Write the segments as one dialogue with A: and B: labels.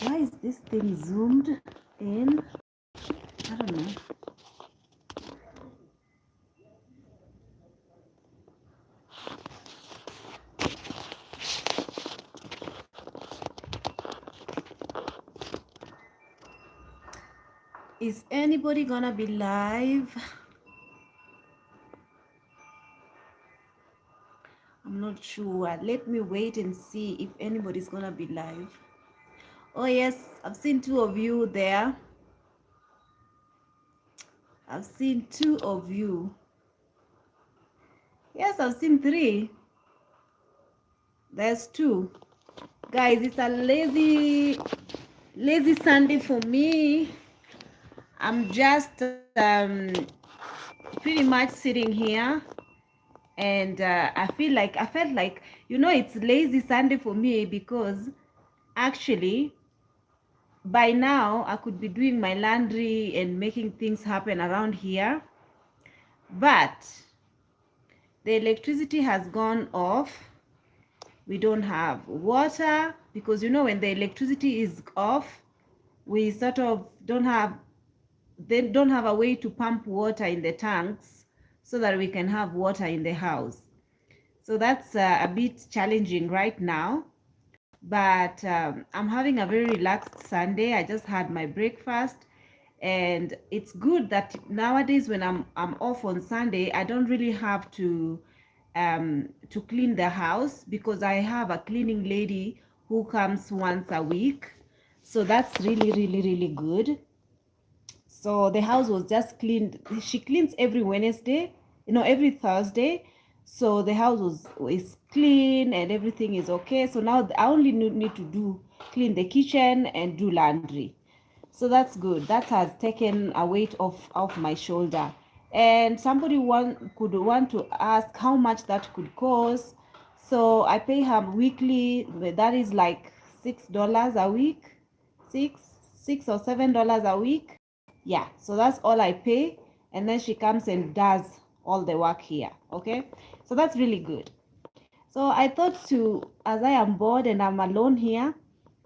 A: Why is this thing zoomed in? I don't know. Is anybody gonna be live? I'm not sure. Let me wait and see if anybody's gonna be live. Oh yes, I've seen two of you there. I've seen two of you. Yes, I've seen three. There's two. Guys, it's a lazy Sunday for me. I'm just pretty much sitting here, and I felt like, it's lazy Sunday for me because actually by now I could be doing my laundry and making things happen around here, but the electricity has gone off. We don't have water because when the electricity is off, we sort of they don't have a way to pump water in the tanks so that we can have water in the house. So that's a bit challenging right now, but I'm having a very relaxed Sunday. I just had my breakfast, and it's good that nowadays when I'm off on Sunday, I don't really have to clean the house because I have a cleaning lady who comes once a week. So that's really, really, really good. So the house was just cleaned. She cleans every Wednesday, every Thursday. So the house is clean and everything is okay. So now I only need to clean the kitchen and do laundry. So that's good. That has taken a weight off my shoulder. And somebody could want to ask how much that could cost. So I pay her weekly. That is like $6 a week, $6 or $7 a week. Yeah, so that's all I pay, and then she comes and does all the work here. Okay, so that's really good. So I thought as I am bored and I'm alone here,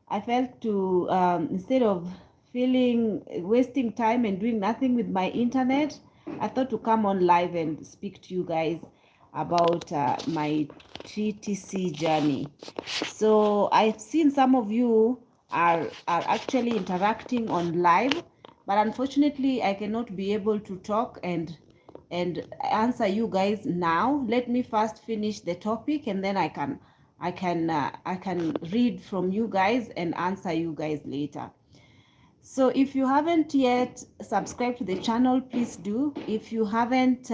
A: I felt to instead of feeling wasting time and doing nothing with my internet, I thought to come on live and speak to you guys about my TTC journey. So I've seen some of you are actually interacting on live, but unfortunately I cannot be able to talk and answer you guys now. Let me first finish the topic, and then I can read from you guys and answer you guys later. So if you haven't yet subscribed to the channel, please do. If you haven't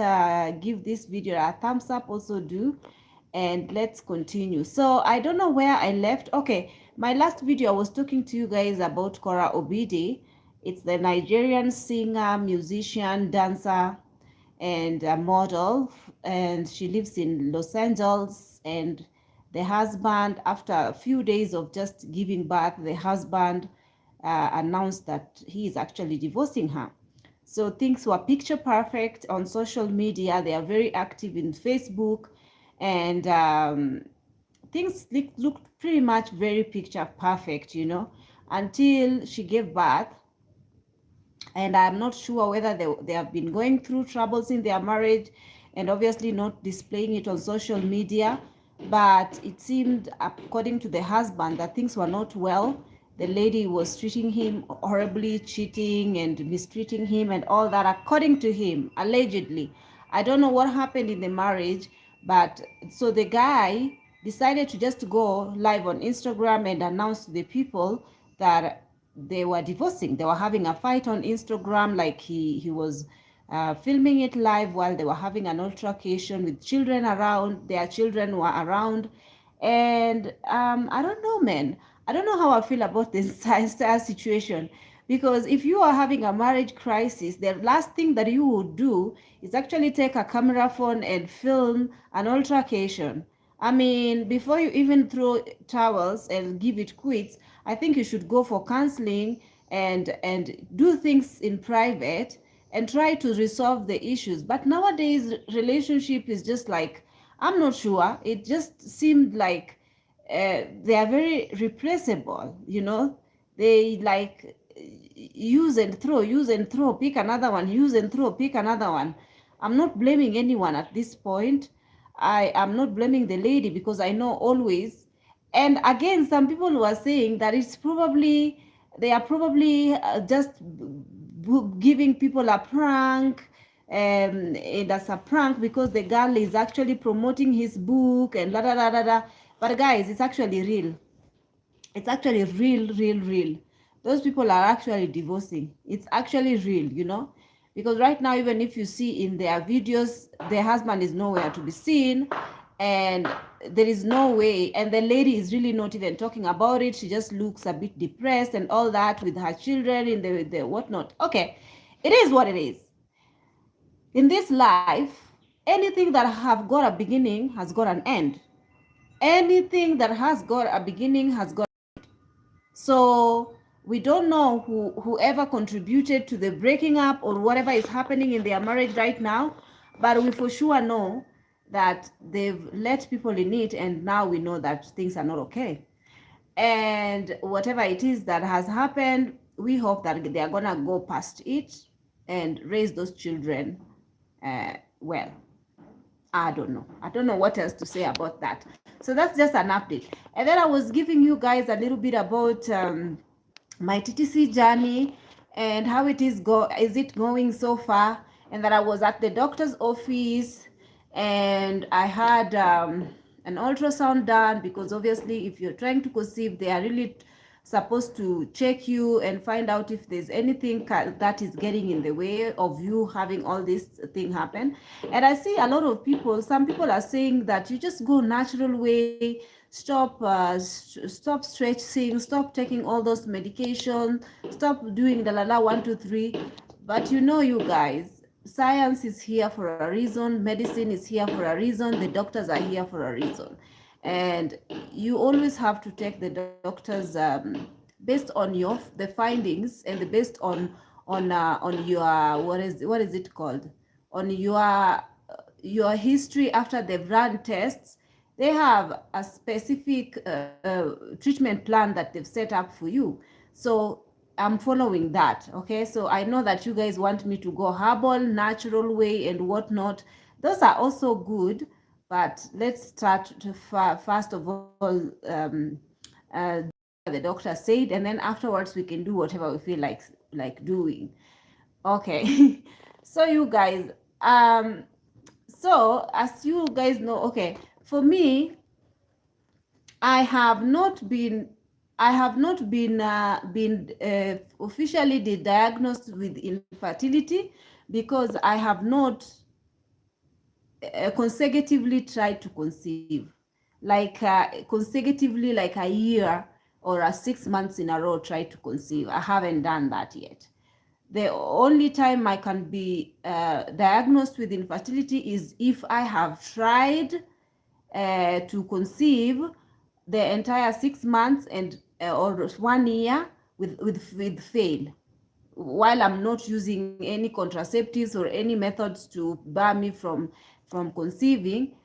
A: give this video a thumbs up, also do. And let's continue. So I don't know where I left. Okay, my last video I was talking to you guys about Kora Obidi. It's the Nigerian singer, musician, dancer, and a model, and she lives in Los Angeles. And the husband, after a few days of just giving birth, the husband announced that he is actually divorcing her. So things were picture perfect on social media. They are very active in Facebook, and things looked pretty much very picture perfect, until she gave birth. And I'm not sure whether they have been going through troubles in their marriage and obviously not displaying it on social media. But it seemed, according to the husband, that things were not well. The lady was treating him horribly, cheating and mistreating him and all that, according to him, allegedly. I don't know what happened in the marriage, but so the guy decided to just go live on Instagram and announce to the people that they were divorcing. They were having a fight on Instagram, like he was filming it live while they were having an altercation with children around. Their children were around. And I don't know, man. I don't know how I feel about this entire situation. Because if you are having a marriage crisis, the last thing that you would do is actually take a camera phone and film an altercation. I mean, before you even throw towels and give it quits, I think you should go for counseling and do things in private and try to resolve the issues. But nowadays, relationship is just like, I'm not sure. It just seemed like they are very replaceable. They like use and throw, pick another one, use and throw, pick another one. I'm not blaming anyone at this point. I am not blaming the lady because I know always. And again, some people were saying that it's probably, they are probably just giving people a prank, and that's a prank because the girl is actually promoting his book and la da da da da. But guys, it's actually real. It's actually real. Those people are actually divorcing. It's actually real, you know, because right now, even if you see in their videos, their husband is nowhere to be seen, and there is no way, and the lady is really not even talking about it. She just looks a bit depressed and all that with her children in the whatnot. Okay, it is what it is. In this life, anything that have got a beginning has got an end. Anything that has got a beginning has got. So we don't know whoever contributed to the breaking up or whatever is happening in their marriage right now, but we for sure know that they've let people in it, and now we know that things are not okay. And whatever it is that has happened, we hope that they are gonna go past it and raise those children well. I don't know. I don't know what else to say about that. So that's just an update. And then I was giving you guys a little bit about my TTC journey and how it is going so far. And that I was at the doctor's office and I had an ultrasound done, because obviously if you're trying to conceive, they are really supposed to check you and find out if there's anything that is getting in the way of you having all this thing happen. And I see a lot of people, some people are saying that you just go natural way, stop stretching, stop taking all those medications, stop doing the la 1 2 3. But you know, you guys, science is here for a reason, medicine is here for a reason, the doctors are here for a reason, and you always have to take the doctors based on the findings, and based on your what is it called, on your history after they've run tests. They have a specific treatment plan that they've set up for you. So I'm following that. Okay, so I know that you guys want me to go herbal, natural way and whatnot. Those are also good, but let's start to first of all the doctor said, and then afterwards we can do whatever we feel like doing. Okay. So you guys, so as you guys know, okay, for me, I have not been officially diagnosed with infertility, because I have not consecutively tried to conceive, like consecutively, like a year or a 6 months in a row tried to conceive. I haven't done that yet. The only time I can be diagnosed with infertility is if I have tried to conceive the entire 6 months and or 1 year with fail, while I'm not using any contraceptives or any methods to bar me from conceiving,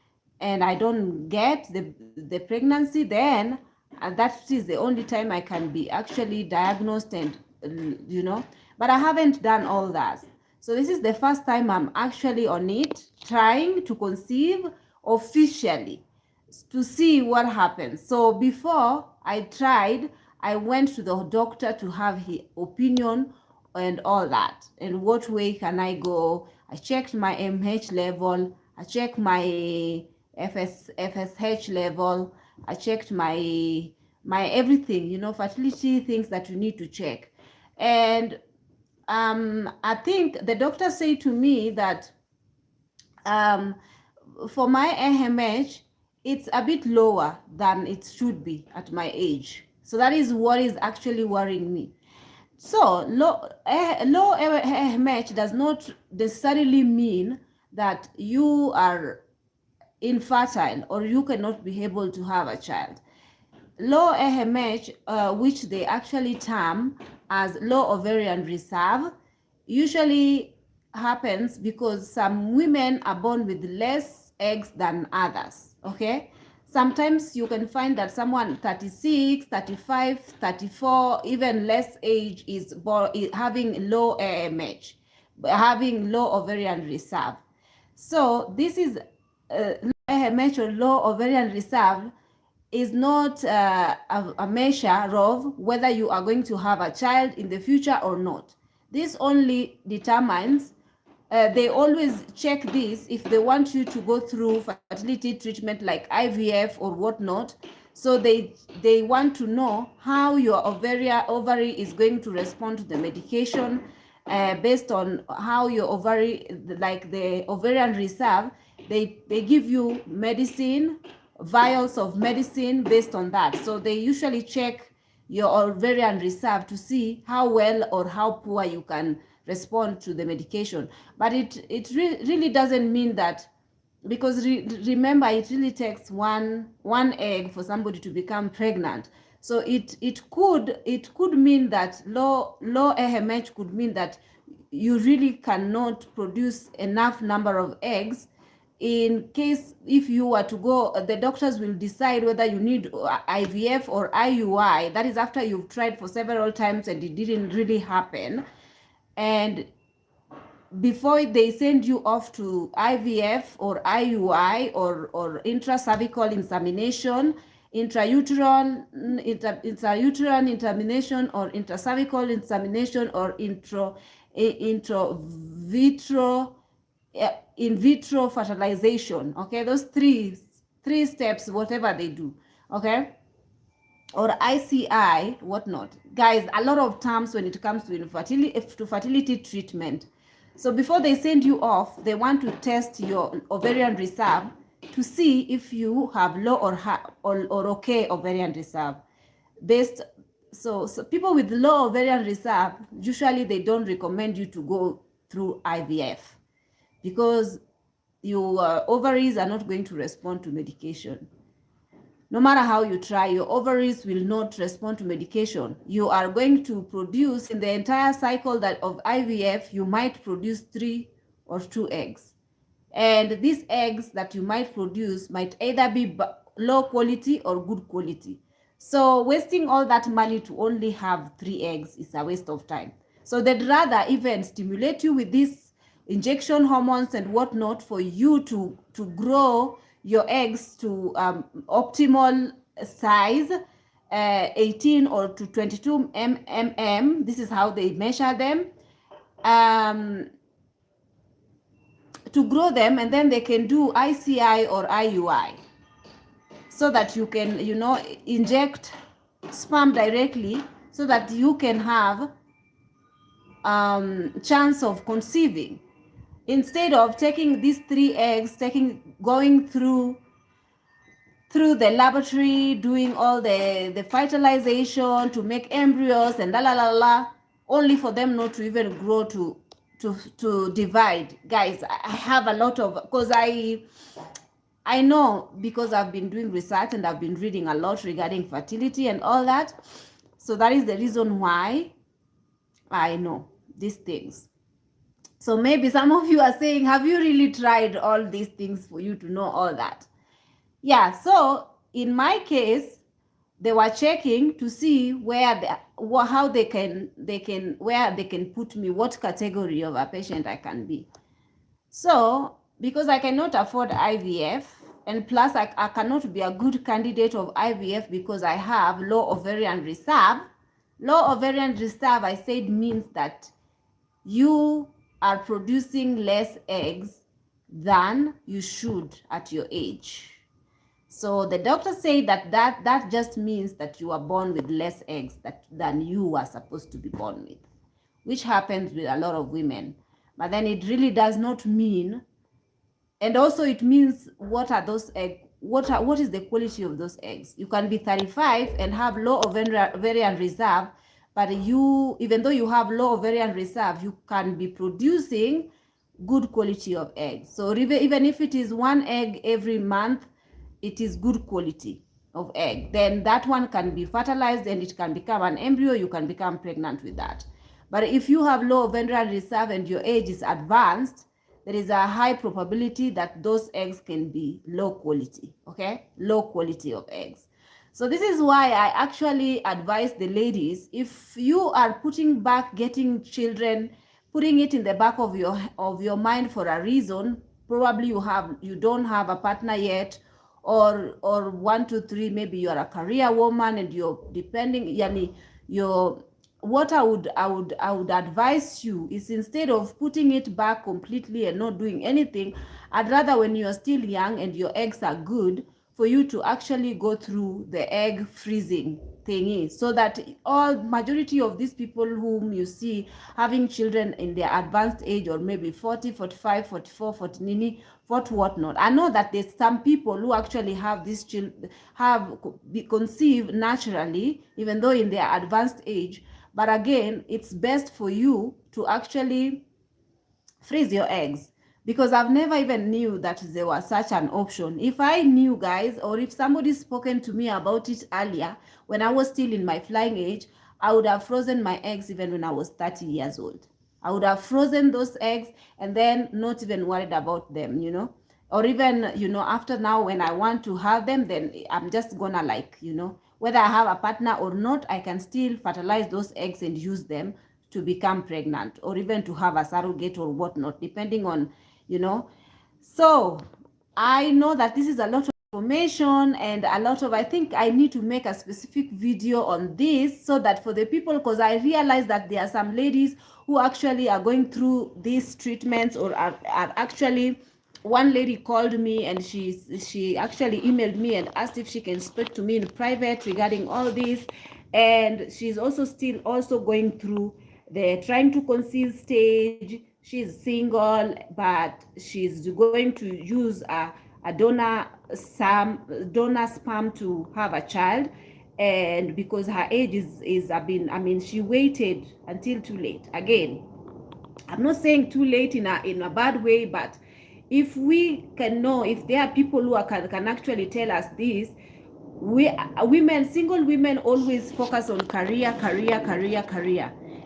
A: and I don't get the pregnancy, then that is the only time I can be actually diagnosed, and you know, but I haven't done all that. So this is the first time I'm actually on it, trying to conceive officially, to see what happens. So before I tried, I went to the doctor to have his opinion and all that, and what way can I go. I checked my MH level, I checked my FSH level, I checked my everything, you know, fertility things that you need to check. And I think the doctor said to me that for my AMH, it's a bit lower than it should be at my age. So that is what is actually worrying me. So low AMH does not necessarily mean that you are infertile or you cannot be able to have a child. Low AMH, which they actually term as low ovarian reserve, usually happens because some women are born with less eggs than others. Okay, sometimes you can find that someone 36, 35, 34, even less age is having low AMH, having low ovarian reserve. So this is low AMH or low ovarian reserve is not a measure of whether you are going to have a child in the future or not. This only determines, they always check this if they want you to go through fertility treatment like IVF or whatnot. So they want to know how your ovary is going to respond to the medication, based on how your ovary, like the ovarian reserve, they give you medicine, vials of medicine based on that. So they usually check your ovarian reserve to see how well or how poor you can respond to the medication. But it really doesn't mean that, because remember, it really takes one egg for somebody to become pregnant. So it could mean that low AMH could mean that you really cannot produce enough number of eggs. In case if you were to go, the doctors will decide whether you need IVF or IUI. That is after you've tried for several times and it didn't really happen. And before they send you off to IVF or IUI or intracervical insemination, intrauterine insemination or intracervical insemination or in vitro fertilization, okay, those three steps, whatever they do, okay, or ICI, whatnot. Guys, a lot of terms when it comes to fertility treatment. So before they send you off, they want to test your ovarian reserve to see if you have low or okay ovarian reserve. So people with low ovarian reserve, usually they don't recommend you to go through IVF, because your ovaries are not going to respond to medication. No matter how you try, your ovaries will not respond to medication. You are going to produce, in the entire cycle of IVF, you might produce 3 or 2 eggs. And these eggs that you might produce might either be low quality or good quality. So wasting all that money to only have 3 eggs is a waste of time. So they'd rather even stimulate you with these injection hormones and whatnot for you to grow your eggs to optimal size, 18 or to 22 mm. This is how they measure them, to grow them, and then they can do ICI or IUI, so that you can, inject sperm directly, so that you can have chance of conceiving, instead of taking these 3 eggs, going through the laboratory, doing all the fertilization to make embryos and only for them not to even grow to divide. Guys, I have a lot of, because I know, because I've been doing research and I've been reading a lot regarding fertility and all that. So that is the reason why I know these things. So maybe some of you are saying, have you really tried all these things for you to know all that? Yeah, so in my case, they were checking to see where they can put me, what category of a patient I can be. So because I cannot afford IVF, and plus I cannot be a good candidate of IVF because I have low ovarian reserve. Low ovarian reserve, I said, means that you are producing less eggs than you should at your age. So the doctor said that just means that you are born with less eggs than you are supposed to be born with, which happens with a lot of women. But then it really does not mean, and also it means, what are those eggs? What is the quality of those eggs? You can be 35 and have low ovarian reserve, but even though you have low ovarian reserve, you can be producing good quality of eggs. So even if it is 1 egg every month, it is good quality of egg. Then that one can be fertilized and it can become an embryo. You can become pregnant with that. But if you have low ovarian reserve and your age is advanced, there is a high probability that those eggs can be low quality, okay? Low quality of eggs. So this is why I actually advise the ladies, if you are putting back getting children, putting it in the back of your mind for a reason, probably you don't have a partner yet, or 1 2 3, maybe you are a career woman and you're depending, yani you're, what I would advise you is, instead of putting it back completely and not doing anything, I'd rather, when you're still young and your eggs are good, for you to actually go through the egg freezing thingy, so that all majority of these people whom you see having children in their advanced age, or maybe 40 45 44 40 nini, what whatnot, I know that there's some people who actually have these children, have be conceived naturally even though in their advanced age. But again, it's best for you to actually freeze your eggs, because I've never even knew that there was such an option. If I knew, guys, or if somebody's spoken to me about it earlier when I was still in my flying age, I would have frozen my eggs even when I was 30 years old. I would have frozen those eggs and then not even worried about them, or even, after now, when I want to have them, then I'm just gonna, like, whether I have a partner or not, I can still fertilize those eggs and use them to become pregnant, or even to have a surrogate or whatnot, depending on, So I know that this is a lot of information and a lot of, I think I need to make a specific video on this, so that for the people, because I realize that there are some ladies who actually are going through these treatments, or are actually, one lady called me and she actually emailed me and asked if she can speak to me in private regarding all this, and she's also still also going through the trying to conceive stage. She's single, but she's going to use a donor sperm to have a child, and because her age is she waited until too late. Again, I'm not saying too late in a bad way, but if we can know, if there are people who can actually tell us this, single women always focus on career,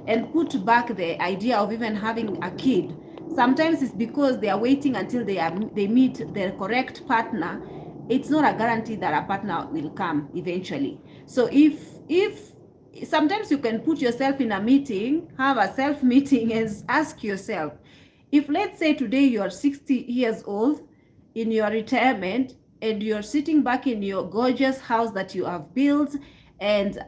A: and put back the idea of even having a kid. Sometimes it's because they are waiting until they meet their correct partner. It's not a guarantee that a partner will come eventually. So if sometimes you can put yourself in a meeting, have a self meeting, and ask yourself, if let's say today you are 60 years old in your retirement, and you're sitting back in your gorgeous house that you have built, and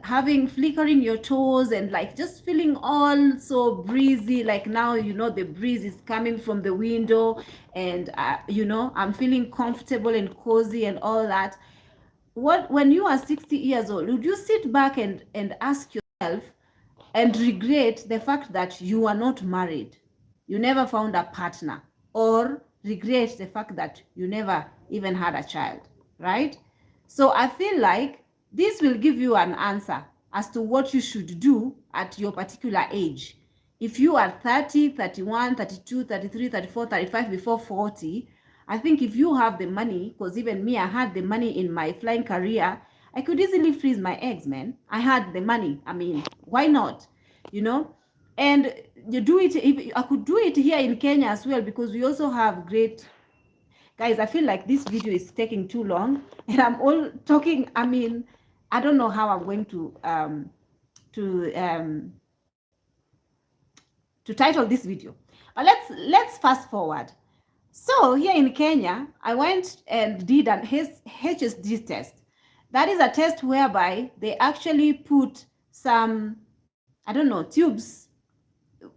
A: flickering your toes, and like just feeling all so breezy, like now the breeze is coming from the window, and I'm feeling comfortable and cozy and all that. When you are 60 years old, would you sit back and ask yourself and regret the fact that you are not married, you never found a partner, or regret the fact that you never even had a child, right? So I feel like this will give you an answer as to what you should do at your particular age. If you are 30, 31, 32, 33, 34, 35, before 40, I think if you have the money, because even me, I had the money in my flying career, I could easily freeze my eggs, man. I had the money. I mean, why not? And you do it. If I could do it here in Kenya as well, because we also have great guys. I feel like this video is taking too long, and I'm all talking. I mean, I don't know how I'm going to um to title this video, but let's fast forward. So here in Kenya, I went and did an HSD test. That is a test whereby they actually put some, I don't know, tubes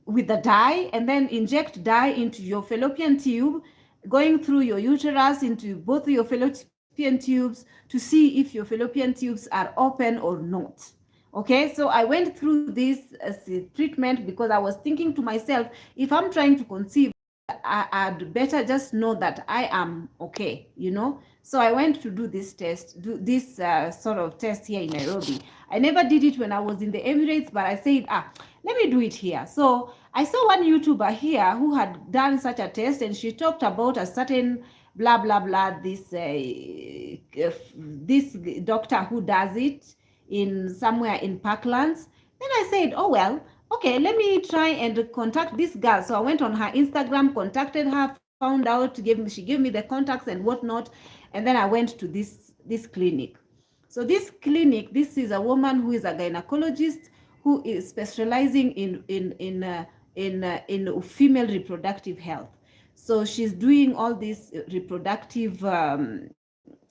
A: with the dye, and then inject dye into your fallopian tube, going through your uterus into both your fallopian tubes, to see if your fallopian tubes are open or not. Okay, so I went through this treatment because I was thinking to myself, if I'm trying to conceive, I'd better just know that I am okay, So I went to do this test, this sort of test here in Nairobi. I never did it when I was in the Emirates, but I said, let me do it here. So I saw one YouTuber here who had done such a test, and she talked about a certain blah, blah, blah, this doctor who does it in somewhere in Parklands. Then I said, oh, well, okay, let me try and contact this girl. So I went on her Instagram, contacted her found out, she gave me the contacts and whatnot, and then I went to this clinic. So this clinic, this is a woman who is a gynecologist who is specializing in female reproductive health. So she's doing all this reproductive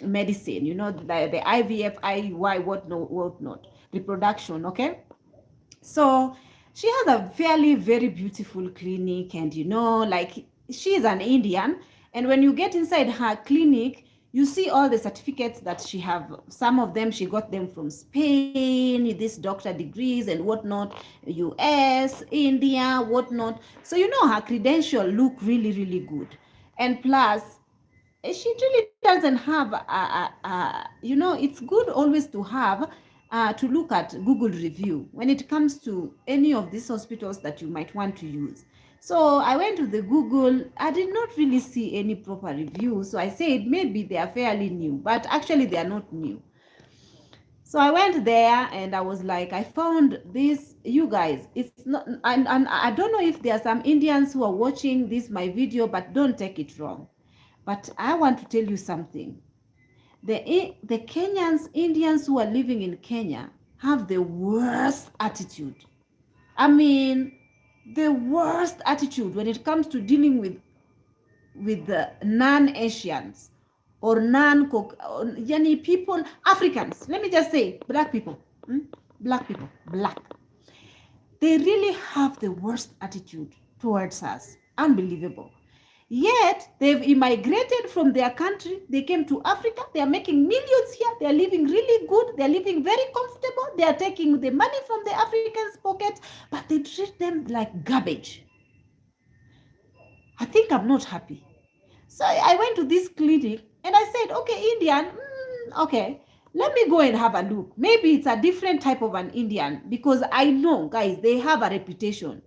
A: medicine, the IVF, IUI, whatnot, reproduction, okay? So she has a very beautiful clinic, and like, she is an Indian, and when you get inside her clinic, you see all the certificates that she have. Some of them she got them from Spain, this doctor degrees and whatnot, US, India, whatnot. So her credential look really good. And plus, she really doesn't have it's good always to have to look at Google review when it comes to any of these hospitals that you might want to use. So I went to the Google. I did not really see any proper review, so I said maybe they are fairly new, but actually they are not new. So I went there and I was like, I found this, you guys, it's not, and I don't know if there are some Indians who are watching this my video, but don't take it wrong. But I want to tell you something. The Kenyans, Indians who are living in Kenya have the worst attitude. I mean, the worst attitude when it comes to dealing with the non-Asians or yani people, Africans. Let me just say, black people. Black people, black. They really have the worst attitude towards us. Unbelievable. Yet, they've immigrated from their country. They came to Africa. They are making millions here. They are living really good. They are living very comfortable. They are taking the money from the Africans' pocket, but they treat them like garbage. I think I'm not happy. So I went to this clinic and I said, okay, Indian, okay, let me go and have a look. Maybe it's a different type of an Indian, because I know, guys, they have a reputation.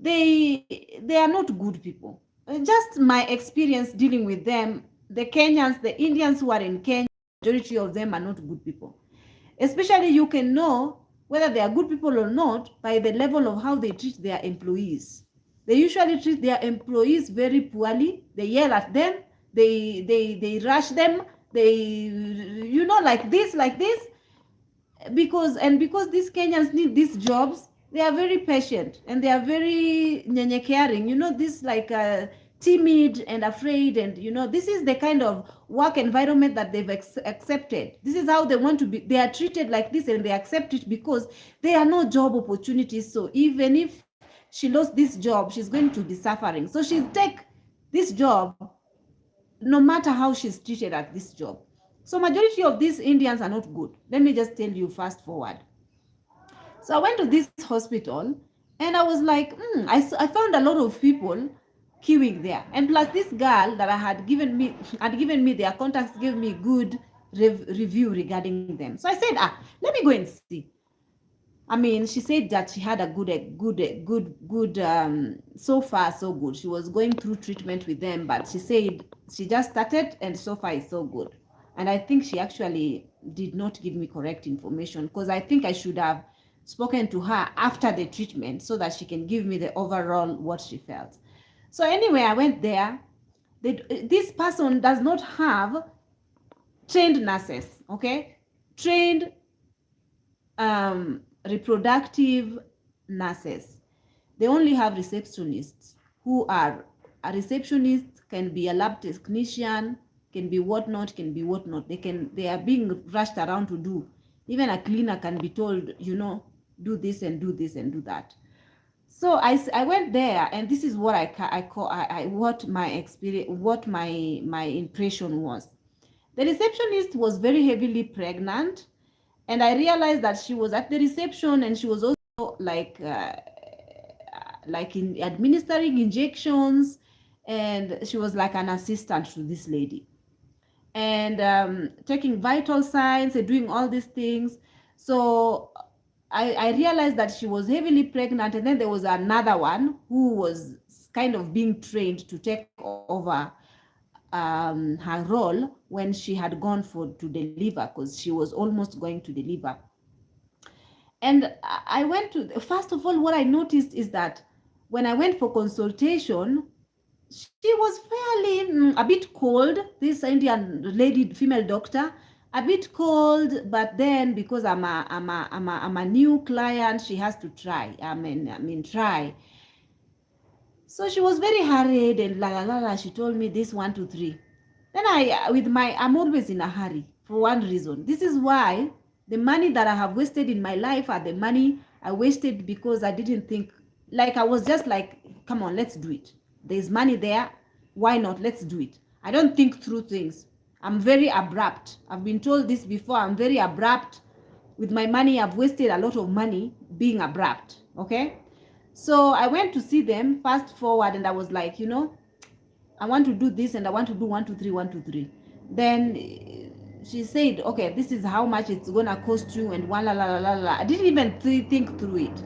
A: They are not good people. Just my experience dealing with them, the Kenyans, the Indians who are in Kenya, majority of them are not good people. Especially, you can know whether they are good people or not by the level of how they treat their employees. They usually treat their employees very poorly. They yell at them. They rush them. They, like this. Because these Kenyans need these jobs, they are very patient and they are very nyenyekearing. This like timid and afraid, and this is the kind of work environment that they've accepted. This is how they want to be. They are treated like this and they accept it because there are no job opportunities. So even if she lost this job, she's going to be suffering. So she'll take this job no matter how she's treated at this job. So majority of these Indians are not good. Let me just tell you fast forward. So I went to this hospital and I was like, I found a lot of people queuing there. And plus this girl that had given me their contacts, gave me good review regarding them. So I said, let me go and see. I mean, she said that she had a good, so far so good. She was going through treatment with them, but she said she just started and so far is so good. And I think she actually did not give me correct information, because I think I should have spoken to her after the treatment so that she can give me the overall what she felt. So anyway, I went there. This person does not have trained nurses, okay? Trained reproductive nurses. They only have receptionists, who are a receptionist can be a lab technician, can be whatnot. They are being rushed around to do. Even a cleaner can be told, do this and do this and do that. So I went there, and this is what what my experience, what my impression was. The receptionist was very heavily pregnant, and I realized that she was at the reception and she was also like in administering injections, and she was like an assistant to this lady, and taking vital signs and doing all these things. So I realized that she was heavily pregnant, and then there was another one who was kind of being trained to take over her role when she had gone to deliver, because she was almost going to deliver. And I went to, first of all, what I noticed is that when I went for consultation, she was fairly a bit cold, this Indian lady, female doctor, a bit cold, but then because I'm a new client, she has to try. Try. So she was very hurried and la la la la. She told me this 1, 2, 3. Then I'm always in a hurry for one reason. This is why the money that I have wasted in my life are the money I wasted because I didn't think, like I was just like, come on, let's do it. There's money there. Why not? Let's do it. I don't think through things. I'm very abrupt. I've been told this before. I'm very abrupt. With my money, I've wasted a lot of money being abrupt. Okay? So I went to see them, fast forward, and I was like, I want to do this and I want to do 1, 2, 3, 1, 2, 3. Then she said, okay, this is how much it's gonna cost you, and one la la la la la. I didn't even think through it.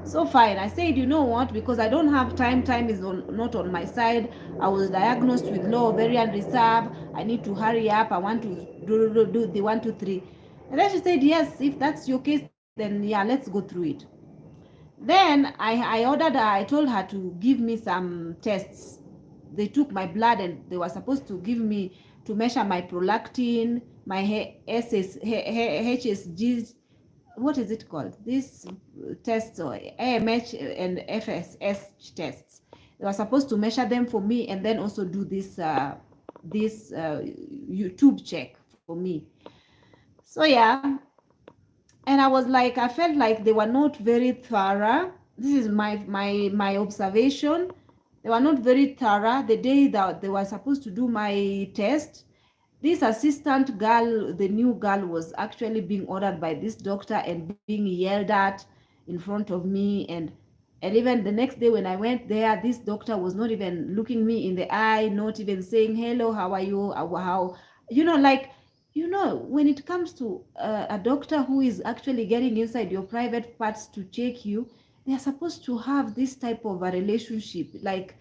A: So fine, I said, you know what, because I don't have time is not on my side. I was diagnosed with low ovarian reserve. I need to hurry up. I want to do the 1, 2, 3. And then she said, yes, if that's your case, then yeah, let's go through it. Then I told her to give me some tests. They took my blood and they were supposed to give me to measure my prolactin, my HSG, what is it called? These tests, or AMH and FSS tests. They were supposed to measure them for me and then also do this YouTube check for me. So yeah, and I was like, I felt like they were not very thorough. This is my observation. They were not very thorough. The day that they were supposed to do my test, this assistant girl, the new girl, was actually being ordered by this doctor and being yelled at in front of me. And even the next day when I went there, this doctor was not even looking me in the eye, not even saying, hello, how are you? How, like, when it comes to a doctor who is actually getting inside your private parts to check you, they are supposed to have this type of a relationship, like,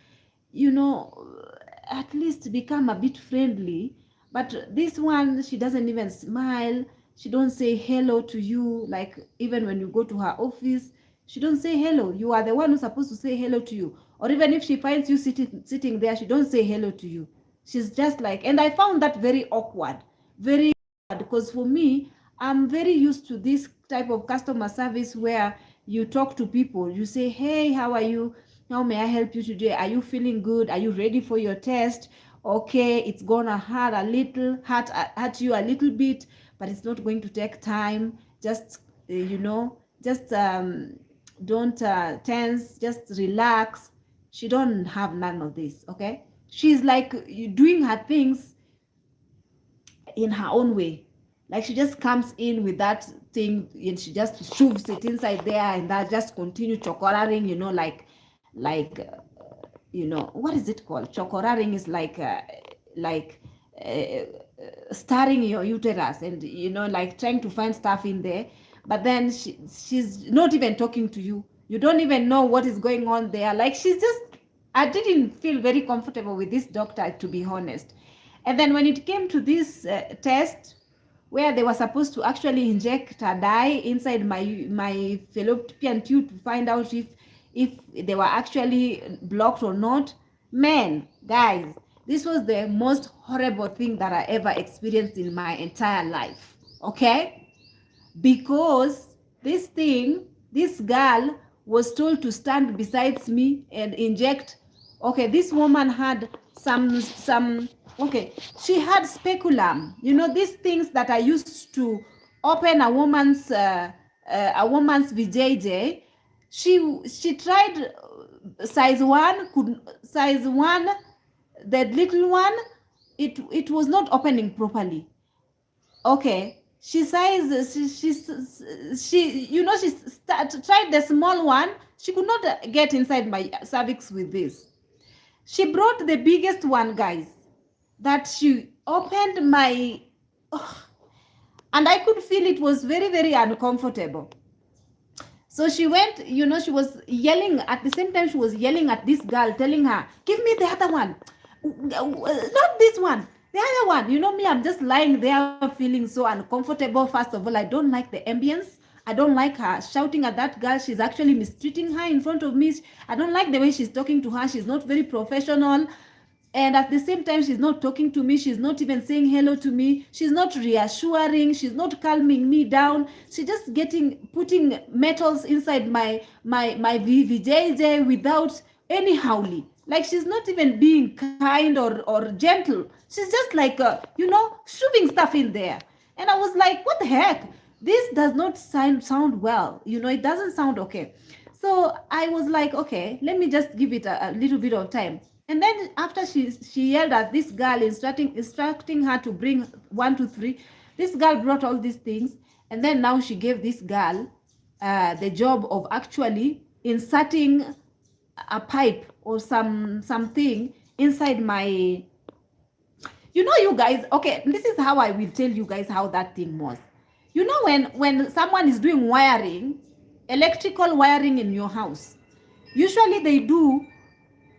A: at least become a bit friendly. But this one, she doesn't even smile. She don't say hello to you. Like, even when you go to her office, she don't say hello. You are the one who's supposed to say hello to you. Or even if she finds you sitting there, she don't say hello to you. She's just like, and I found that very awkward, very awkward, because for me, I'm very used to this type of customer service where you talk to people. You say, hey, how are you? How may I help you today? Are you feeling good? Are you ready for your test? Okay, it's gonna hurt you a little bit, but it's not going to take time. Just just don't tense, just relax. She don't have none of this. Okay, she's like doing her things in her own way. Like, she just comes in with that thing and she just shoves it inside there, and that just continue chocoraring, what is it called? Chocoraring is like stirring your uterus, and like trying to find stuff in there. But then she's not even talking to you. You don't even know what is going on there. Like, I didn't feel very comfortable with this doctor, to be honest. And then when it came to this test, where they were supposed to actually inject a dye inside my fallopian tube to find out if they were actually blocked or not. Man, guys, this was the most horrible thing that I ever experienced in my entire life. Okay? Because this girl was told to stand beside me and inject. Okay, this woman had some okay, she had speculum, these things that are used to open a woman's vajayjay. She tried size 1, the little one, it was not opening properly. Okay, she tried the small one. She could not get inside my cervix with this. She brought the biggest one, guys, that she opened my and I could feel it was very, very uncomfortable. So she went, she was yelling at the same time. She was yelling at this girl, telling her, give me the other one, not this one, the other one. Me, I'm just lying there feeling so uncomfortable. First of all, I don't like the ambience. I don't like her shouting at that girl. She's actually mistreating her in front of me. I don't like the way she's talking to her. She's not very professional. And at the same time, she's not talking to me. She's not even saying hello to me. She's not reassuring. She's not calming me down. She's just putting metals inside my VVJJ without any howling. Like, she's not even being kind or gentle. She's just like, shoving stuff in there. And I was like, what the heck? This does not sound well. It doesn't sound okay. So I was like, okay, let me just give it a little bit of time. And then after she yelled at this girl, instructing her to bring 1, 2, 3, this girl brought all these things. And then now she gave this girl the job of actually inserting a pipe or something inside my, you guys, okay, this is how I will tell you guys how that thing was. When someone is doing wiring, electrical wiring in your house, usually they do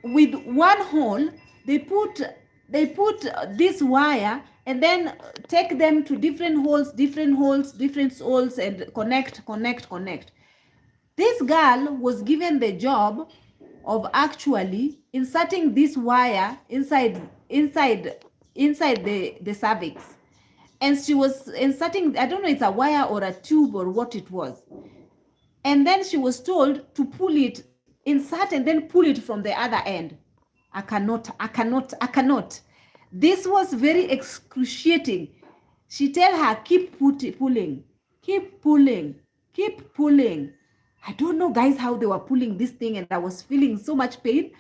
A: with one hole. They put this wire and then take them to different holes, and connect. This girl was given the job of actually inserting this wire inside the cervix. And she was inserting, I don't know, it's a wire or a tube or what it was. And then she was told to pull it, insert and then pull it from the other end. I cannot. This was very excruciating. She tell her, keep pulling. I don't know, guys, how they were pulling this thing, and I was feeling so much pain.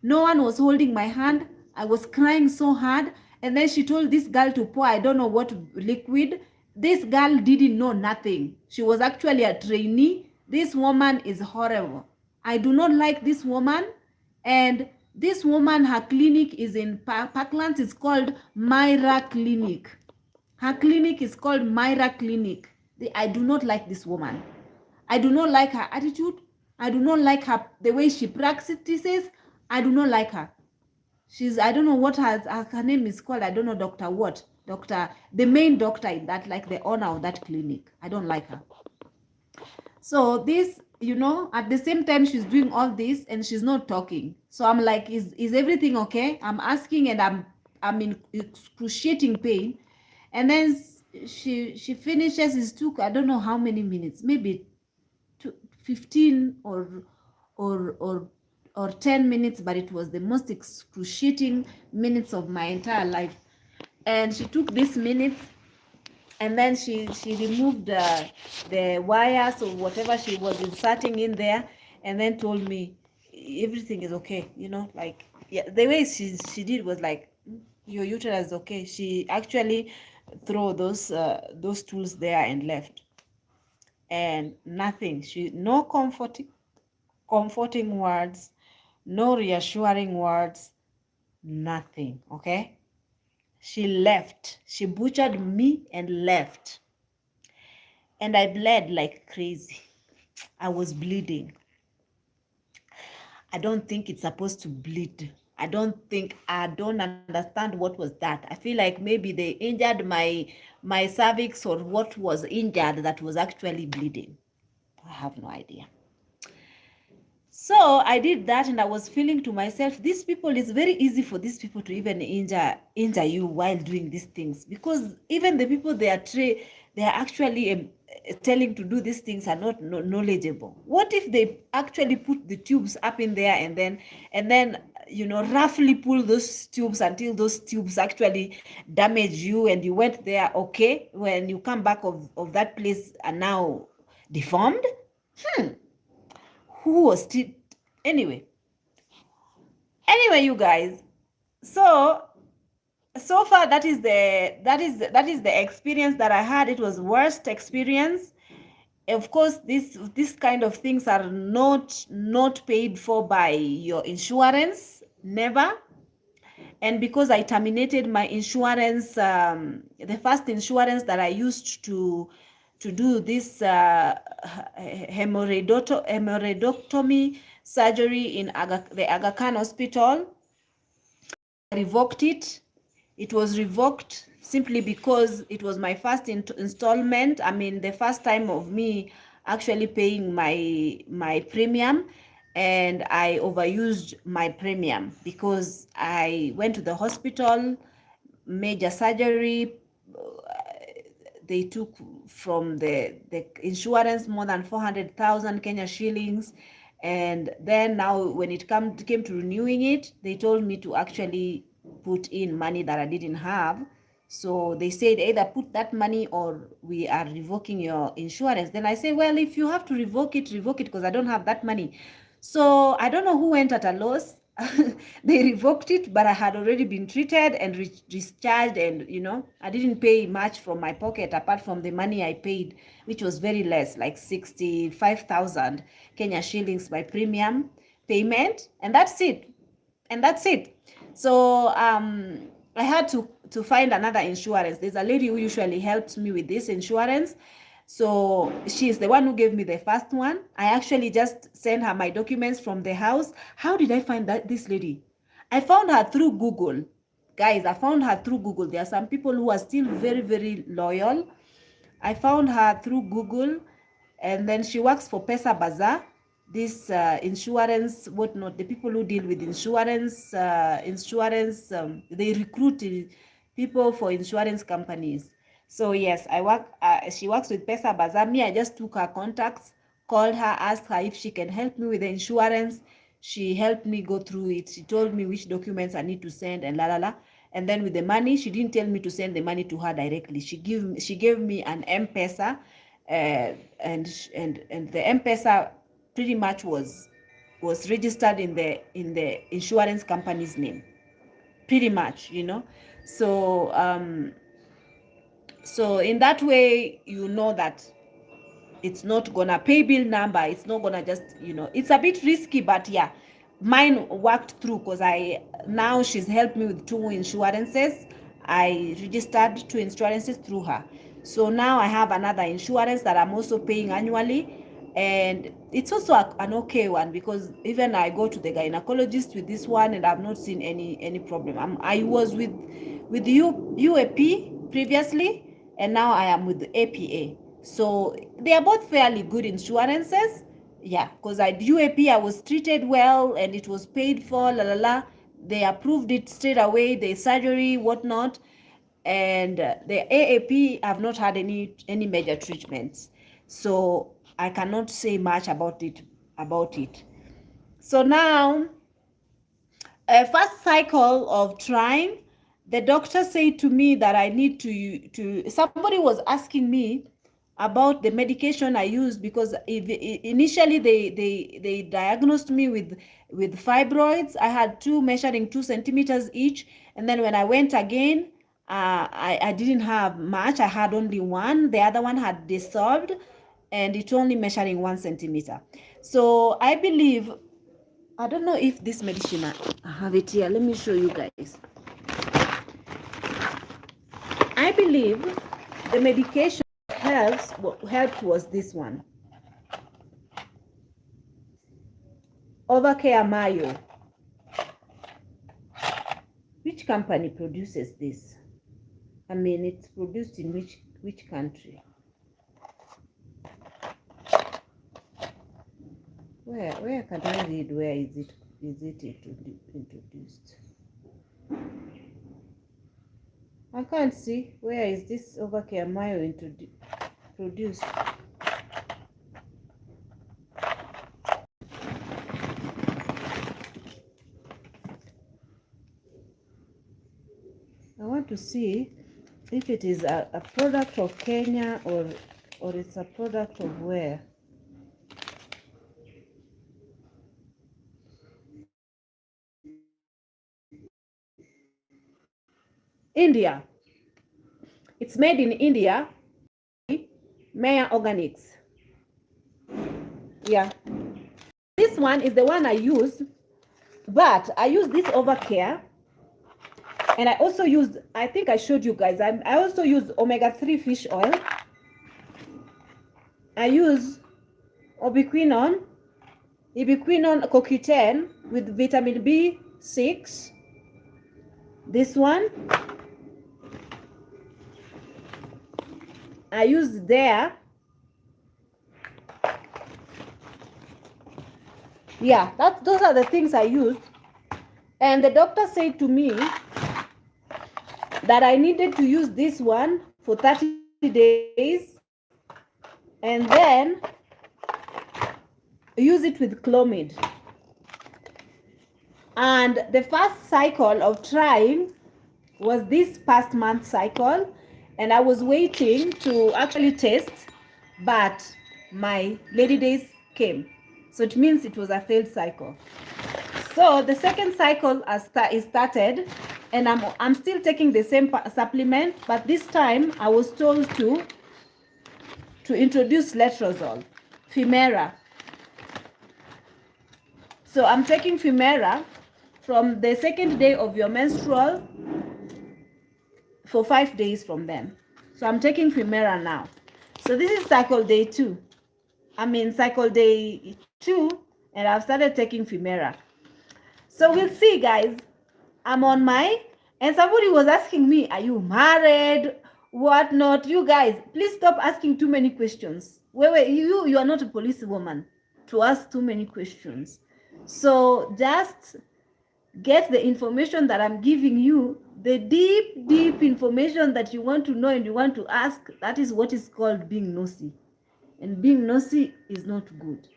A: No one was holding my hand. I was crying so hard. And then she told this girl to pour, I don't know what liquid. This girl didn't know nothing. She was actually a trainee. This woman is horrible. I do not like this woman. And this woman, her clinic is in Parklands. It's called Myra Clinic. Her clinic is called Myra Clinic. I do not like this woman. I do not like her attitude. I do not like the way she practices. I do not like her. I don't know what her name is called. I don't know, Dr. what? The main doctor in that, like the owner of that clinic. I don't like her. So this, at the same time, she's doing all this and she's not talking. So I'm like, is everything okay? I'm asking, and I'm in excruciating pain. And then she finishes. It took, I don't know how many minutes, maybe 15 or 10 minutes, but it was the most excruciating minutes of my entire life. And she took these minutes, and then she removed the wires or whatever she was inserting in there, and then told me everything is okay. Like, yeah, the way she did was like, your uterus is okay. She actually threw those tools there and left, and nothing. No comforting words, no reassuring words, nothing. Okay, she left. She butchered me and left, and I bled like crazy. I was bleeding. I don't think it's supposed to bleed. I don't understand what was that. I feel like maybe they injured my cervix, or what was injured that was actually bleeding. I have no idea. So I did that, and I was feeling to myself, these people, it's very easy for these people to even injure you while doing these things, because even the people they are actually telling to do these things are not knowledgeable. What if they actually put the tubes up in there and then roughly pull those tubes until those tubes actually damage you, and you went there okay, when you come back of that place are now deformed? Who was still anyway, you guys. So far, that is the experience that I had. It was worst experience. Of course, this kind of things are not paid for by your insurance, never. And because I terminated my insurance, the first insurance that I used to do this hemorrhoidectomy surgery in the Aga Khan Hospital, I revoked it. it was revoked simply because it was my first installment. I mean, the first time of me actually paying my premium, and I overused my premium because I went to the hospital, major surgery. They took from the insurance more than 400,000 Kenya shillings. And then now when it came to renewing it, they told me to actually put in money that I didn't have. So they said either put that money or we are revoking your insurance. Then I say, well, if you have to revoke it because I don't have that money. So I don't know who went at a loss. They revoked it, but I had already been treated and discharged, and I didn't pay much from my pocket apart from the money I paid, which was very less, like 65,000 Kenya shillings by premium payment, and that's it. So I had to find another insurance. There's a lady who usually helps me with this insurance. So she's the one who gave me the first one. I actually just sent her my documents from the house. How did I find this lady? I found her through Google. Guys, I found her through Google. There are some people who are still very, very loyal. I found her through Google, and then she works for Pesa Bazaar, this insurance, whatnot. The people who deal with insurance, they recruit people for insurance companies. So yes, I work. She works with Pesa Bazaar. Me, I just took her contacts, called her, asked her if she can help me with the insurance. She helped me go through it. She told me which documents I need to send and la la la. And then with the money, she didn't tell me to send the money to her directly. She gave me an M-Pesa, and the M-Pesa pretty much was registered in the insurance company's name, pretty much, so in that way, that it's not gonna pay bill number, it's not gonna just, it's a bit risky, but yeah, mine worked through because now she's helped me with 2 insurances. I registered 2 insurances through her. So now I have another insurance that I'm also paying annually, and it's also an okay one, because even I go to the gynecologist with this one and I've not seen any problem. I was with UAP previously, and now I am with the APA. So they are both fairly good insurances. Yeah, because at UAP I was treated well and it was paid for, la la la. They approved it straight away, the surgery, whatnot. And the AAP have not had any major treatments. So I cannot say much about it. So now, first cycle of trying, the doctor said to me that I need to somebody was asking me about the medication I used, because initially they diagnosed me with fibroids. I had 2 measuring 2 centimeters each, and then when I went again, I didn't have much. I had only 1. The other one had dissolved, and it's only measuring 1 centimeter. So I believe, I don't know if this medicine, I have it here. Let me show you guys. I believe the medication helped was this one. Overcare Mayo. Which company produces this? I mean, it's produced in which country? Where can I read? Where is it introduced? I can't see. Where is this Overcare Mayo produced? I want to see if it is a product of Kenya or it's a product of where. India. It's made in India. Maya Organics. Yeah. This one is the one I use, but I use this Overcare. And I also used, I think I showed you guys, I also use omega-3 fish oil. I use ubiquinone CoQ10 with vitamin B6. This one. I used there. Yeah, those are the things I used. And the doctor said to me that I needed to use this one for 30 days and then use it with Clomid. And the first cycle of trying was this past month cycle, and I was waiting to actually test, but my lady days came. So it means it was a failed cycle. So the second cycle is started, and I'm still taking the same supplement, but this time I was told to introduce letrozole, Femera. So I'm taking Femera from the second day of your menstrual for 5 days from then. So I'm taking Femera now. So this is cycle day 2. Cycle day 2, and I've started taking Femera. So we'll see, guys. I'm on my, and somebody was asking me, are you married? What not? You guys, please stop asking too many questions. Wait, you are not a policewoman to ask too many questions. So just get the information that I'm giving you, the deep information that you want to know and you want to ask. That is what is called being nosy. And being nosy is not good.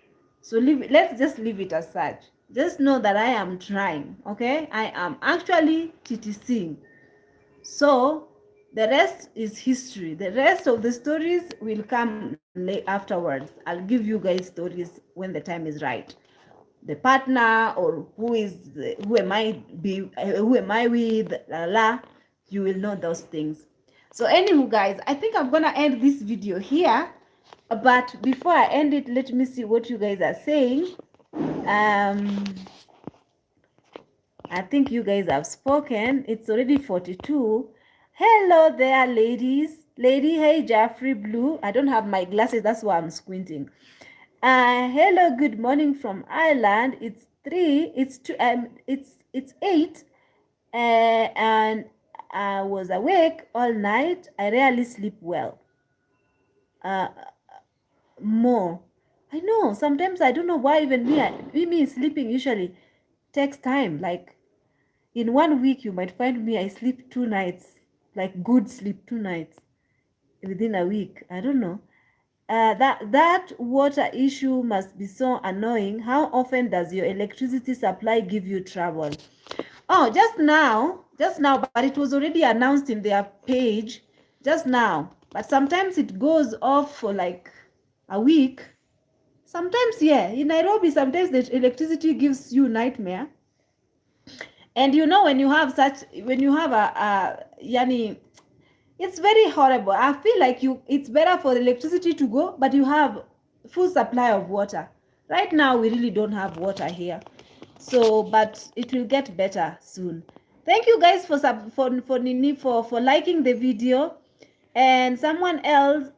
A: So let's just leave it as such. Just know that I am trying, okay? I am actually TTCing. So the rest is history. The rest of the stories will come afterwards. I'll give you guys stories when the time is right. The partner or who am I with, you will know those things. So anyway, guys, I think I'm gonna end this video here. But before I end it, let me see what you guys are saying. I think you guys have spoken. It's already 42. Hello there, ladies. Hey, Jeffrey Blue. I don't have my glasses, that's why I'm squinting. Hello, good morning from Ireland. It's 8. And I was awake all night. I rarely sleep well. More. I know, sometimes I don't know why even me sleeping usually takes time. Like in 1 week, you might find me I sleep 2 nights, like good sleep 2 nights within a week. I don't know. That water issue must be so annoying. How often does your electricity supply give you trouble? Oh, just now, but it was already announced in their page just now. But sometimes it goes off for like a week. Sometimes, yeah, in Nairobi, sometimes the electricity gives you nightmare. And you know, when you have yani, it's very horrible. I feel like it's better for the electricity to go, but you have full supply of water. Right now, we really don't have water here. So, but it will get better soon. Thank you guys for liking the video. And someone else,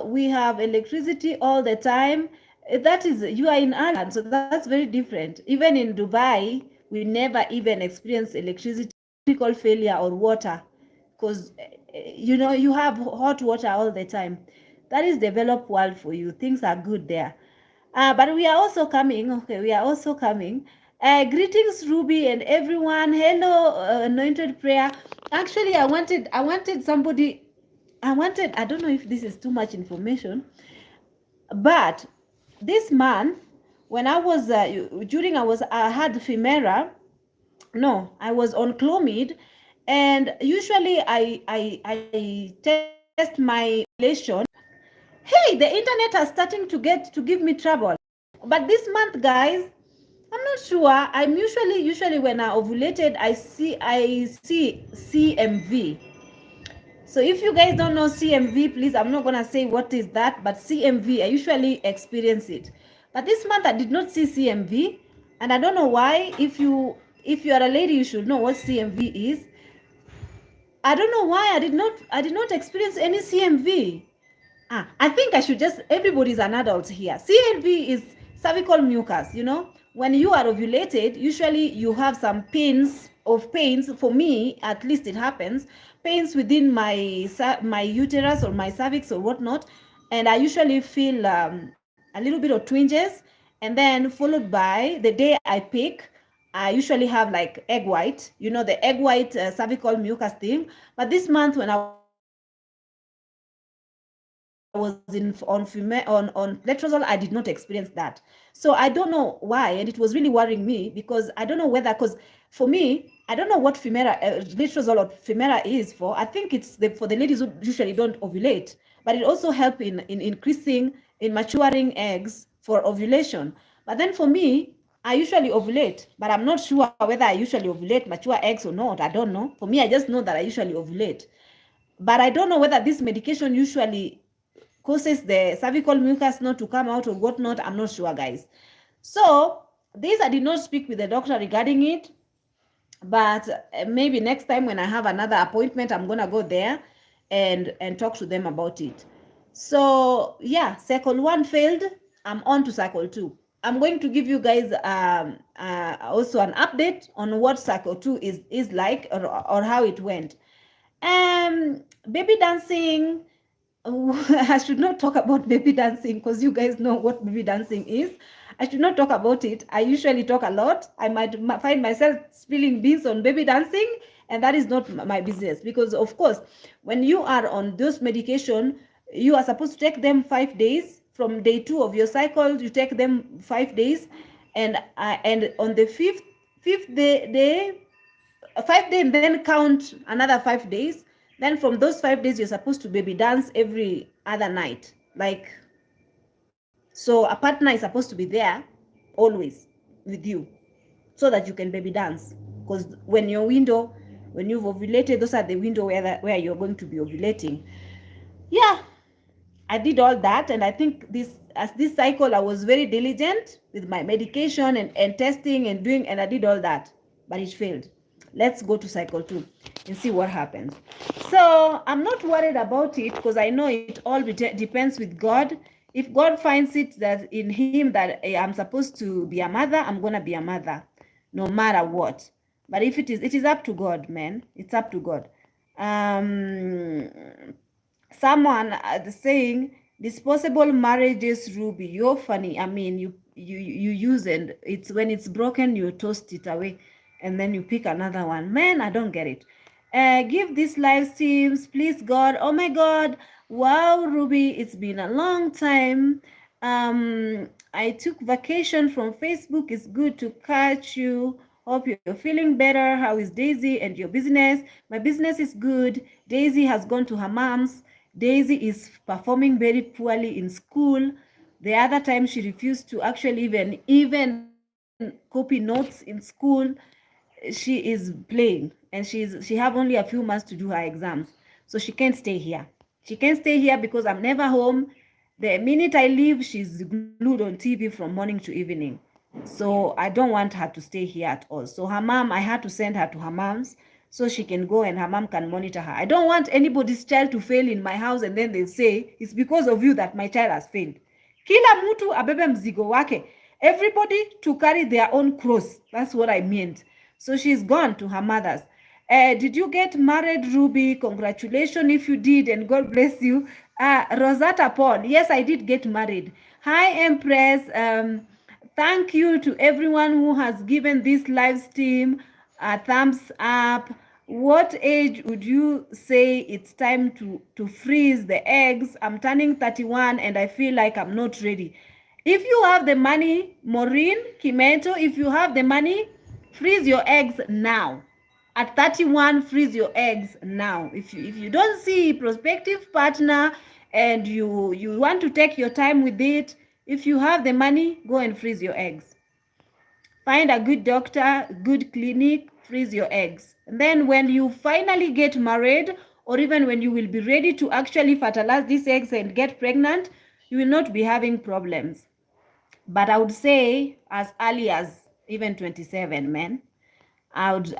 A: we have electricity all the time. That is, you are in Ireland, so that's very different. Even in Dubai, we never even experience electricity failure or water, because you know, you have hot water all the time. That is developed world for you. Things are good there. But we are also coming. Okay, we are also coming. Greetings, Ruby and everyone. Hello, anointed prayer. Actually, I wanted somebody. I don't know if this is too much information, but this man, when I was I had Femera. No, I was on Clomid, and usually I test my ovulation. Hey, the internet is starting to give me trouble. But this month, guys, I'm not sure. I'm usually when I ovulated, I see CMV. So if you guys don't know CMV, please, I'm not gonna say what is that, but CMV, I usually experience it. But this month I did not see CMV, and I don't know why. If you are a lady, you should know what CMV is. I don't know why I did not experience any CMV. I think I should everybody's an adult here. CMV is cervical mucus, you know. When you are ovulated, usually you have some pins of pains. For me, at least it happens, pains within my uterus or my cervix or whatnot, and I usually feel a little bit of twinges, and then followed by the day I pick, I usually have like egg white, the egg white cervical mucus thing. But this month when I was on letrozole, I did not experience that. So I don't know why, and it was really worrying me, because I don't know whether, because for me, I don't know what letrozole or Femera is for. I think it's for the ladies who usually don't ovulate, but it also helps in increasing, in maturing eggs for ovulation. But then for me, I usually ovulate, but I'm not sure whether I usually ovulate mature eggs or not. I don't know. For me, I just know that I usually ovulate. But I don't know whether this medication usually causes the cervical mucus not to come out or whatnot. I'm not sure, guys. So this, I did not speak with the doctor regarding it, but maybe next time when I have another appointment, I'm gonna go there and talk to them about it. So yeah, cycle 1 failed. I'm on to cycle 2. I'm going to give you guys also an update on what cycle 2 is like, or how it went. Baby dancing. I should not talk about baby dancing, because you guys know what baby dancing is. I should not talk about it. I usually talk a lot. I might find myself spilling beans on baby dancing, and that is not my business, because of course, when you are on those medication, you are supposed to take them 5 days. From day 2 of your cycle, you take them 5 days, and on the fifth day 5 days, and then count another 5 days. Then from those 5 days, you're supposed to baby dance every other night. Like, so a partner is supposed to be there always with you, so that you can baby dance. Because when you've ovulated, those are the window where you're going to be ovulating. Yeah, I did all that, and I think this cycle I was very diligent with my medication and testing and doing, and I did all that, but it failed. Let's go to cycle 2 and see what happens. So I'm not worried about it, because I know it all depends with God. If God finds it that in Him that I'm supposed to be a mother, I'm gonna be a mother, no matter what. But if it is up to God, man. It's up to God. Someone saying disposable marriages, Ruby, you're funny. I mean, you use it. It's when it's broken, you toast it away, and then you pick another one. Man, I don't get it. Give these live streams, please, God. Oh my God, wow, Ruby, it's been a long time. I took vacation from Facebook. It's good to catch you. Hope you're feeling better. How is Daisy and your business? My business is good. Daisy has gone to her mom's. Daisy is performing very poorly in school. The other time she refused to actually even copy notes in school. She is playing, and she have only a few months to do her exams, so she can't stay here. She can't stay here because I'm never home. The minute I leave, she's glued on TV from morning to evening. So I don't want her to stay here at all. So her mom, I had to send her to her mom's so she can go and her mom can monitor her. I don't want anybody's child to fail in my house and then they say it's because of you that my child has failed. Kila mtu abebe mzigo wake. Everybody to carry their own cross. That's what I meant. So she's gone to her mother's. Did you get married, Ruby? Congratulations if you did, and God bless you. Rosetta Paul, yes, I did get married. Hi, Empress. Thank you to everyone who has given this live stream a thumbs up. What age would you say it's time to freeze the eggs? I'm turning 31 and I feel like I'm not ready. If you have the money, Maureen, Kimeto, if you have the money, freeze your eggs now. At 31, freeze your eggs now. If you don't see prospective partner and you want to take your time with it, if you have the money, go and freeze your eggs. Find a good doctor, good clinic, freeze your eggs. And then when you finally get married, or even when you will be ready to actually fertilize these eggs and get pregnant, you will not be having problems. But I would say as early as even 27, man. I would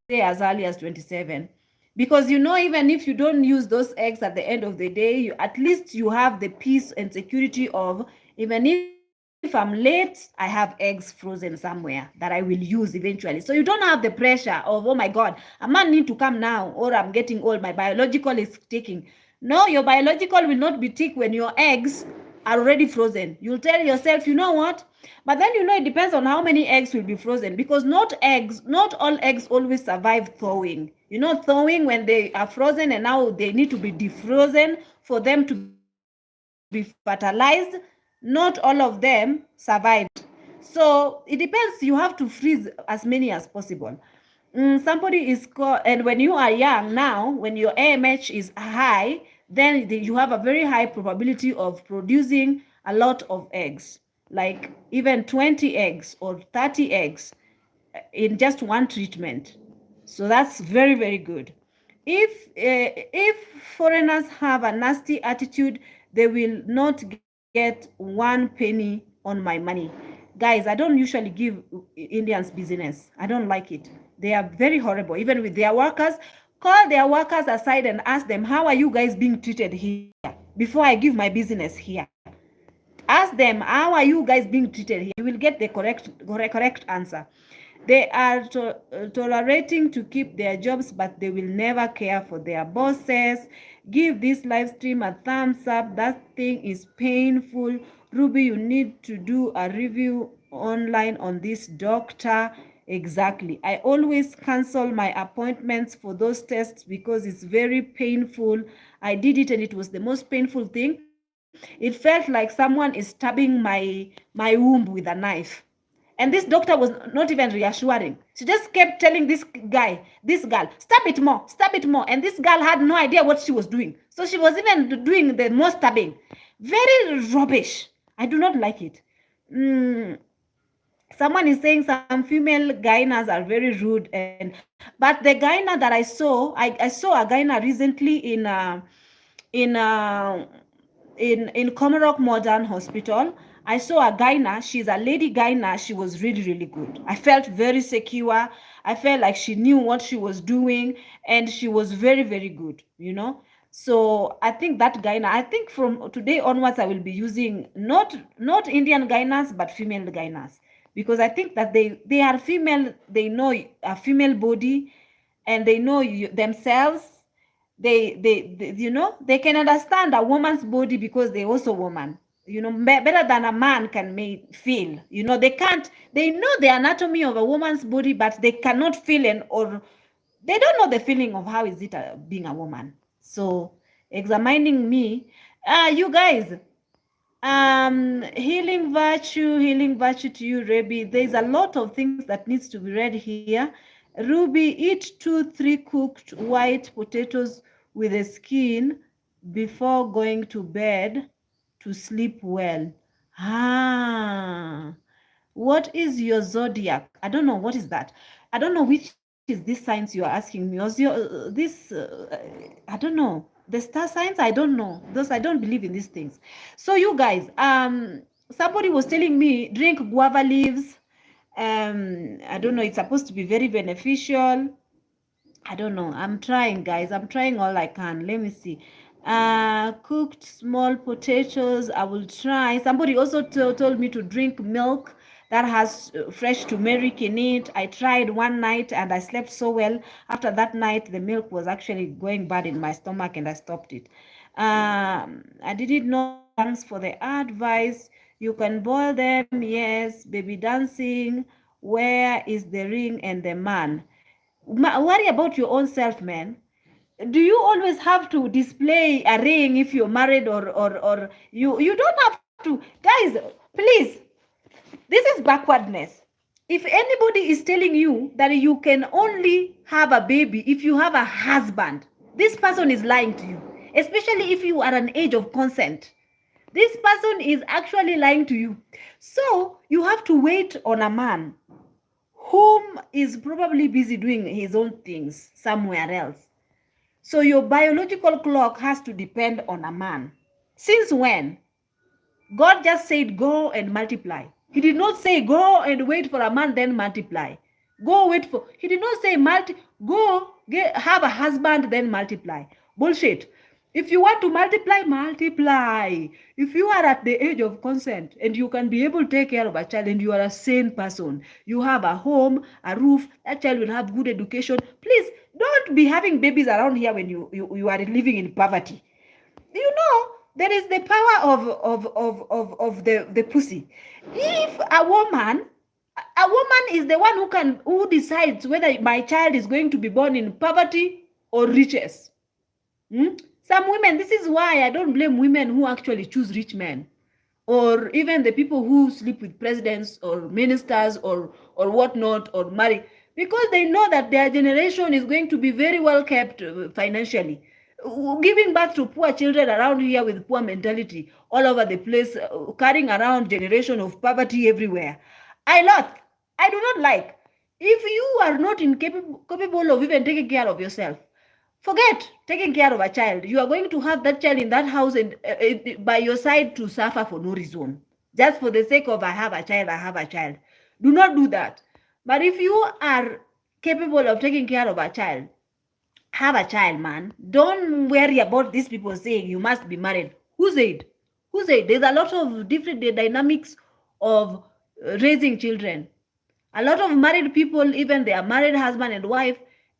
A: say as early as 27. Because even if you don't use those eggs at the end of the day, at least you have the peace and security of, even if if I'm late, I have eggs frozen somewhere that I will use eventually. So you don't have the pressure of, oh my God, a man need to come now, or I'm getting old, my biological is ticking. No, your biological will not be tick when your eggs are already frozen. You'll tell yourself, you know what? But then, it depends on how many eggs will be frozen, because not all eggs always survive thawing. Thawing, when they are frozen and now they need to be defrozen for them to be fertilized, not all of them survived. So it depends. You have to freeze as many as possible. Somebody is called, and when you are young now, when your AMH is high, then you have a very high probability of producing a lot of eggs, like even 20 eggs or 30 eggs in just one treatment. So that's very, very good. If foreigners have a nasty attitude, they will not get 1 penny on my money. Guys, I don't usually give Indians business. I don't like it. They are very horrible, even with their workers. Call their workers aside and ask them, how are you guys being treated here, before I give my business here. Ask them, how are you guys being treated here? You will get the correct answer. They are tolerating to keep their jobs, but they will never care for their bosses. Give this live stream a thumbs up. That thing is painful. Ruby, you need to do a review online on this doctor. Exactly. I always cancel my appointments for those tests because it's very painful. I did it and it was the most painful thing. It felt like someone is stabbing my womb with a knife. And this doctor was not even reassuring. She just kept telling this girl, stab it more. And this girl had no idea what she was doing. So she was even doing the more stabbing. Very rubbish. I do not like it. Someone is saying some female gynas are very rude, but the gyna that I saw a gyna recently in Comarock Modern Hospital. I saw a gyna. She's a lady gyna. She was really, really good. I felt very secure. I felt like she knew what she was doing, and she was very, very good, So I think that gyna, I think from today onwards, I will be using not Indian gynas, but female gynas, because I think that they are female. They know a female body, and they know themselves. They can understand a woman's body because they're also woman, better than a man can feel. They know the anatomy of a woman's body, but they cannot feel or they don't know the feeling of how is it being a woman. So examining me, you guys, healing virtue to you, Ruby. There's a lot of things that needs to be read here. Ruby, eat 2-3 cooked white potatoes with the skin before going to bed to sleep well. What is your zodiac? I don't know. What is that? I don't know which is this signs you are asking me. Was your I don't know. The star signs, I don't know. Those, I don't believe in these things. So you guys, somebody was telling me drink guava leaves. I don't know. It's supposed to be very beneficial. I don't know. I'm trying, guys. I'm trying all I can. Let me see. Cooked small potatoes. I will try. Somebody also told me to drink milk that has fresh turmeric in it. I tried one night and I slept so well. After that night, the milk was actually going bad in my stomach and I stopped it. I didn't know. Thanks for the advice. You can boil them. Yes. Baby dancing. Where is the ring and the man? Worry about your own self, man. Do you always have to display a ring if you're married, or you don't have to? Guys, please, this is backwardness. If anybody is telling you that you can only have a baby if you have a husband, this person is lying to you, especially if you are an age of consent. This person is actually lying to you. So you have to wait on a man whom is probably busy doing his own things somewhere else. So your biological clock has to depend on a man. Since when? God just said, go and multiply. He did not say, go and wait for a man, then multiply. He did not say, have a husband, then multiply. Bullshit. If you want to multiply, multiply. If you are at the age of consent and you can be able to take care of a child and you are a sane person, you have a home, a roof, that child will have good education. Please don't be having babies around here when you are living in poverty. You know, there is the power of the pussy. If a woman is the one who decides whether my child is going to be born in poverty or riches. Some women, this is why I don't blame women who actually choose rich men, or even the people who sleep with presidents or ministers or whatnot, or marry, because they know that their generation is going to be very well kept financially. Giving birth to poor children around here with poor mentality all over the place, carrying around generation of poverty everywhere. I do not like. If you are not capable of even taking care of yourself, forget taking care of a child. You are going to have that child in that house and by your side to suffer for no reason. Just for the sake of I have a child. Do not do that. But if you are capable of taking care of a child, have a child, man. Don't worry about these people saying you must be married. Who said? Who said? There's a lot of different dynamics of raising children. A lot of married people, even they are married husband and wife,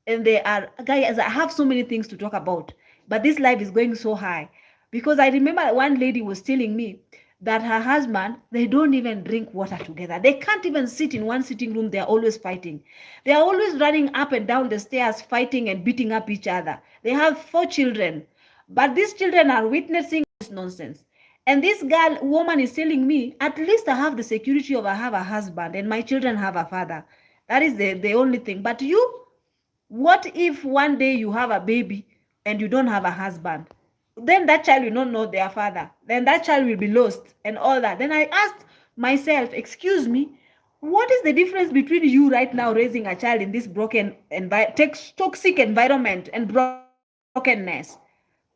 A: and they are guys. I have so many things to talk about, but this life is going so high because I remember one lady was telling me that her husband, they don't even drink water together. They can't even sit in one sitting room. They are always fighting. They are always running up and down the stairs, fighting and beating up each other. They have 4 children, but these children are witnessing this nonsense. And this woman is telling me, at least I have the security of I have a husband and my children have a father. That is the only thing. But you, what if one day you have a baby and you don't have a husband? Then that child will not know their father. Then that child will be lost and all that. Then I asked myself, excuse me, what is the difference between you right now raising a child in this broken, toxic environment and brokenness,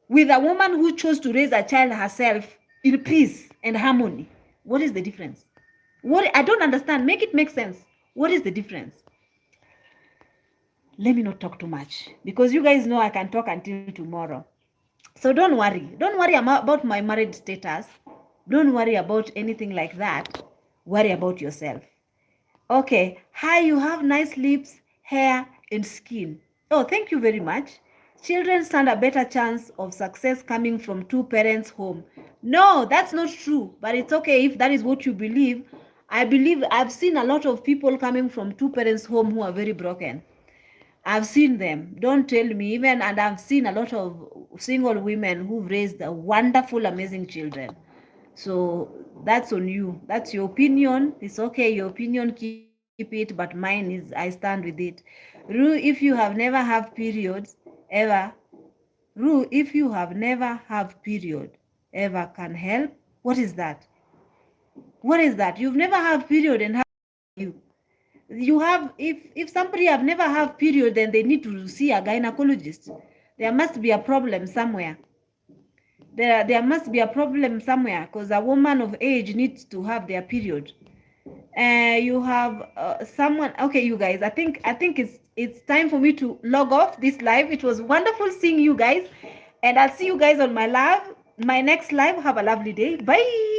A: with a woman who chose to raise a child herself in peace and harmony? What is the difference? What I don't understand. Make it make sense. What is the difference? Let me not talk too much because you guys know I can talk until tomorrow. So don't worry. Don't worry about my married status. Don't worry about anything like that. Worry about yourself. Okay. Hi, you have nice lips, hair, and skin. Oh, thank you very much. Children stand a better chance of success coming from 2 parents' home. No, that's not true. But it's okay if that is what you believe. I believe I've seen a lot of people coming from 2 parents' home who are very broken. I've seen them. Don't tell me even, and I've seen a lot of single women who've raised wonderful, amazing children. So that's on you. That's your opinion. It's okay. Your opinion, keep it. But mine is, I stand with it. Ru, if you have never have periods ever, Ru, if you have never have period ever can help. What is that? What is that? You've never have period and have you have, if somebody have never have period, then they need to see a gynecologist. There must be a problem somewhere. There must be a problem somewhere because a woman of age needs to have their period. You have someone. Okay, you guys, I think it's time for me to log off this live. It was wonderful seeing you guys, and I'll see you guys on my next live. Have a lovely day. Bye.